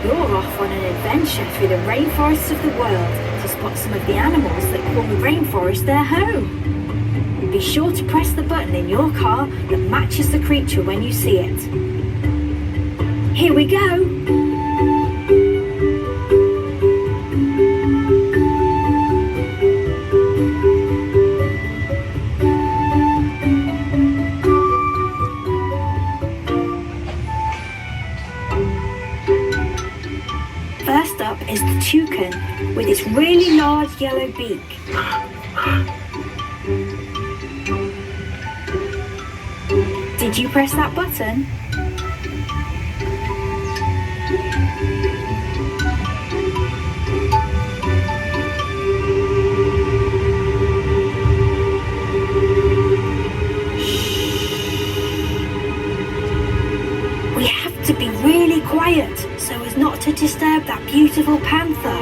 You're off on an adventure through the rainforests of the world to spot some of the animals that call the rainforest their home. Be sure to press the button in your car that matches the creature when you see it. Here we go! First up is the toucan with its really large yellow beak. Did you press that button? We have to be really quiet so as not to disturb that beautiful panther.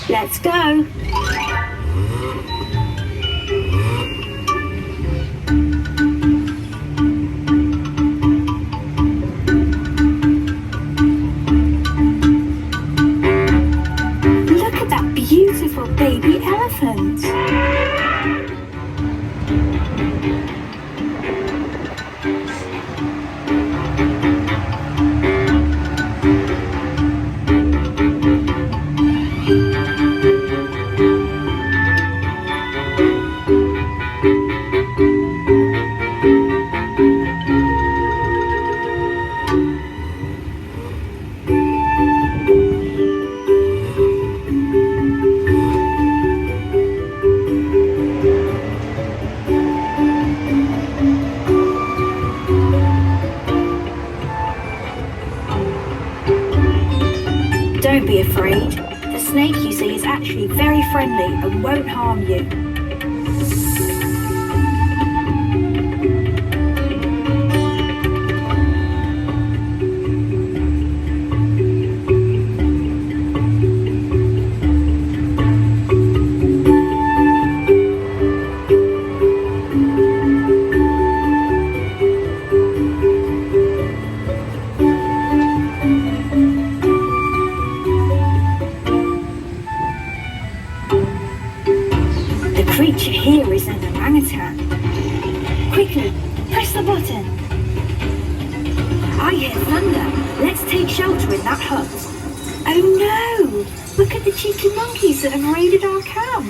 Let's go! Look at that beautiful baby elephant! Don't be afraid. The snake you see is actually very friendly and won't harm you. The creature here is an orangutan. Quickly, press the button. I hear thunder. Let's take shelter in that hut. Oh no! Look at the cheeky monkeys that have raided our camp.